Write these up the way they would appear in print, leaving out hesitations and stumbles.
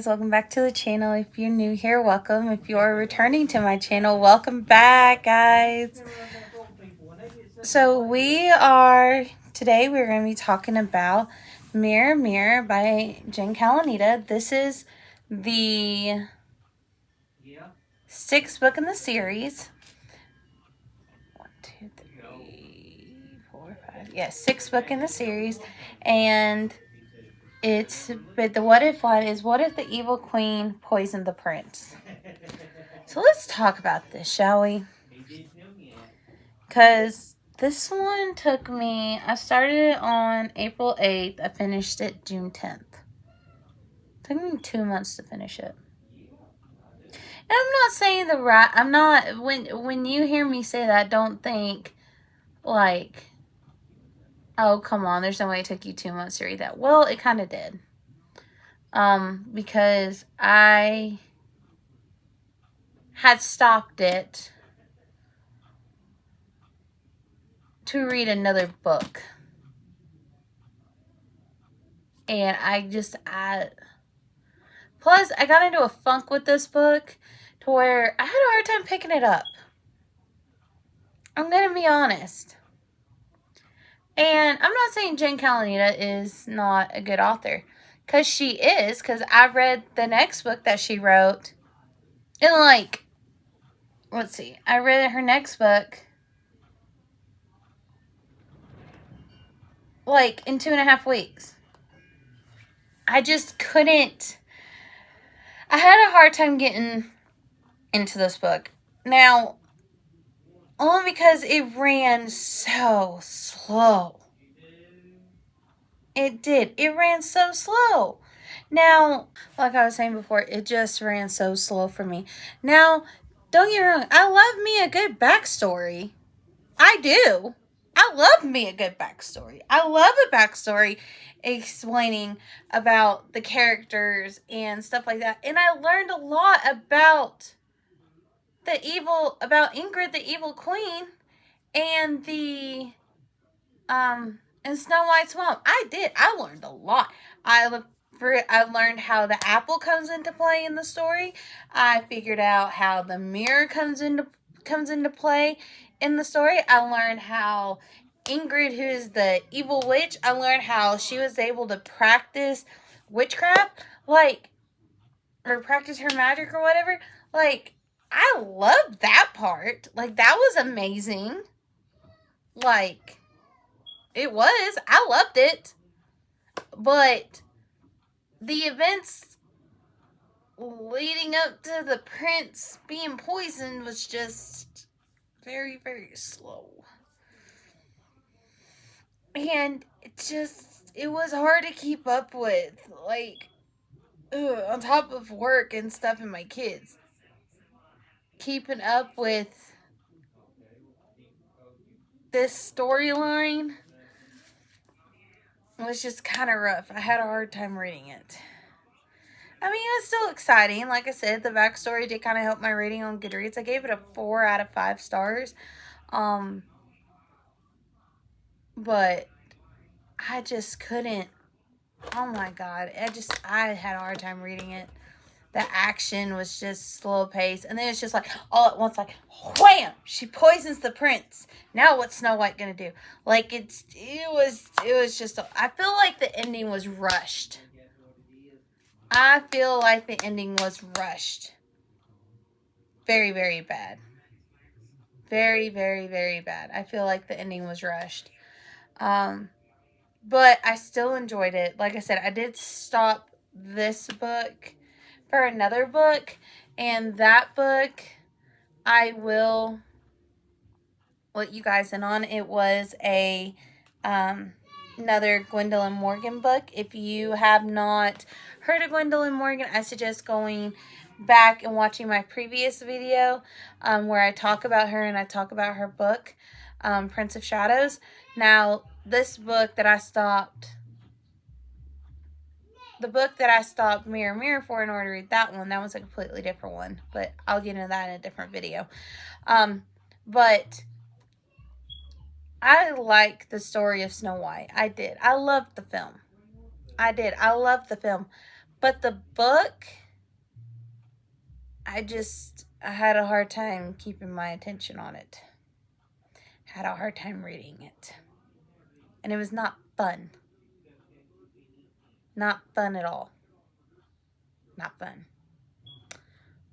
guys, welcome back to the channel. If you're new here, welcome. If you are returning to my channel, welcome back, guys. So today we're going to be talking about Mirror Mirror by Calonita. This is the 6th book in the series. 1, 2, 3, 4, 5. Yes, 6th book in the series. And but the what if one is, what if the evil queen poisoned the prince? So let's talk about this, shall we? Because this one took me, I started it on April 8th. I finished it June 10th. It took me 2 months to finish it. And I'm not saying I'm not, when you hear me say that, don't think like, oh, come on, there's no way it took you 2 months to read that. Well, it kind of did. Because I had stopped it to read another book. And plus I got into a funk with this book to where I had a hard time picking it up. I'm going to be honest. And I'm not saying Calonita is not a good author. Because she is. Because I read the next book that she wrote in I read her next book in 2.5 weeks. I just couldn't. I had a hard time getting into this book. Now, only because it ran so slow. It did. It ran so slow. Now, like I was saying before, it just ran so slow for me. Now, don't get me wrong. I love me a good backstory. I do. I love me a good backstory. I love a backstory explaining about the characters and stuff like that. And I learned a lot about Ingrid, the evil queen, and and Snow White's mom. I did. I learned a lot. I learned how the apple comes into play in the story. I figured out how the mirror comes into play in the story. I learned how Ingrid, who is the evil witch, I learned how she was able to practice witchcraft, or practice her magic or whatever. I love that part. That was amazing. It was. I loved it. But the events leading up to the prince being poisoned was just very, very slow. And it was hard to keep up with. On top of work and stuff and my kids. Keeping up with this storyline was just kind of rough. I had a hard time reading it. I mean, it was still exciting. Like I said, the backstory did kind of help my rating on Goodreads. I gave it a 4 out of 5 stars. But I just couldn't. Oh my God. I had a hard time reading it. The action was just slow paced. And then it's just all at once, wham! She poisons the prince. Now what's Snow White gonna do? It was just, I feel like the ending was rushed. Very, very bad. Very, very, very bad. I feel like the ending was rushed. But I still enjoyed it. Like I said, I did stop this book for another book. And that book, I will let you guys in on. It was another Gwendolyn Morgan book. If you have not heard of Gwendolyn Morgan, I suggest going back and watching my previous video where I talk about her and I talk about her book, Prince of Shadows. Now, this book that I stopped, Mirror Mirror for in order to read that was a completely different one. But I'll get into that in a different video. But I like the story of Snow White. I did. I loved the film. I did. I loved the film. But the book, I had a hard time keeping my attention on it. Had a hard time reading it. And it was not fun. Not fun at all. Not fun.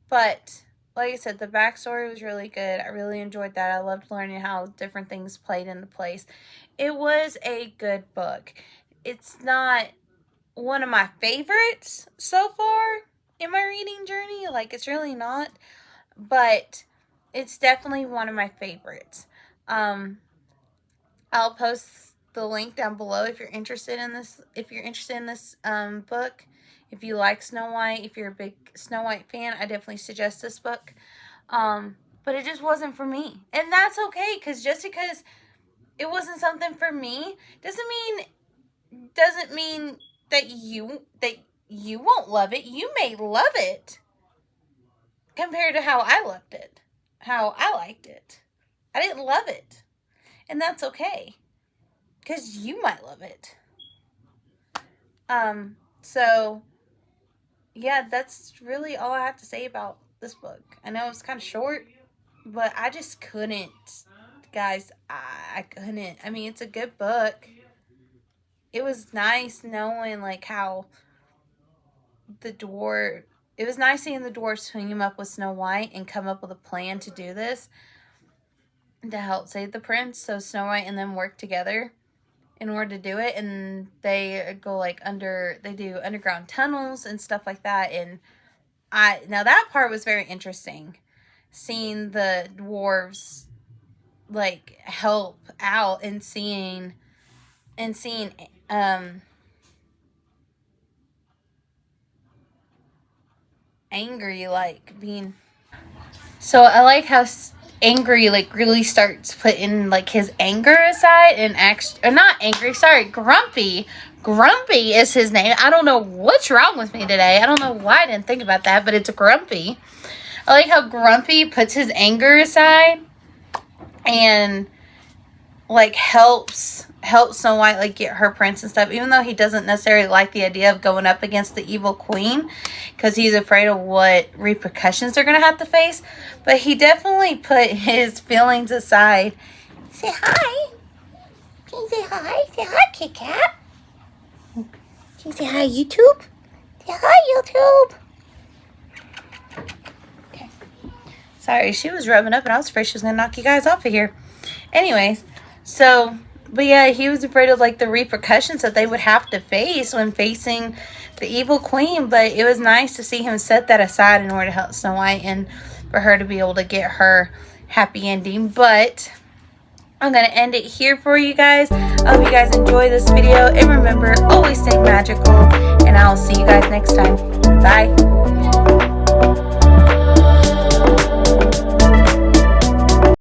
But, like I said, the backstory was really good. I really enjoyed that. I loved learning how different things played into place. It was a good book. It's not one of my favorites so far in my reading journey. Like, it's really not. But it's definitely one of my favorites. I'll post the link down below if you're interested in this. If you're interested in this book, if you like Snow White, if you're a big Snow White fan, I definitely suggest this book. But it just wasn't for me, and that's okay. Because just because it wasn't something for me doesn't mean that you won't love it. You may love it compared to how I loved it, how I liked it. I didn't love it. And that's okay, because you might love it. So, yeah, that's really all I have to say about this book. I know it's kind of short, but I just couldn't. Guys, I couldn't. I mean, it's a good book. It was nice knowing, like, how it was nice seeing the dwarves team up with Snow White and come up with a plan to do this, to help save the prince. So Snow White and them work together in order to do it, and they go like they do underground tunnels and stuff like that. And now that part was very interesting, seeing the dwarves like help out and seeing Angry like being. So I like how Angry like really starts putting like his anger aside and not Angry, sorry, Grumpy. Grumpy is his name. I don't know what's wrong with me today. I don't know why I didn't think about that, but it's Grumpy. I like how Grumpy puts his anger aside and like helps Snow White like get her prince and stuff, even though he doesn't necessarily like the idea of going up against the evil queen, because he's afraid of what repercussions they're gonna have to face. But he definitely put his feelings aside. Say hi. Can you say hi? Say hi, Kit Kat. Can you say hi, YouTube? Say hi, YouTube. Okay. Sorry, she was rubbing up and I was afraid she was gonna knock you guys off of here. Anyways, but yeah, he was afraid of like the repercussions that they would have to face when facing the evil queen. But it was nice to see him set that aside in order to help Snow White and for her to be able to get her happy ending. But I'm going to end it here for you guys. I hope you guys enjoy this video. And remember, always stay magical. And I'll see you guys next time. Bye.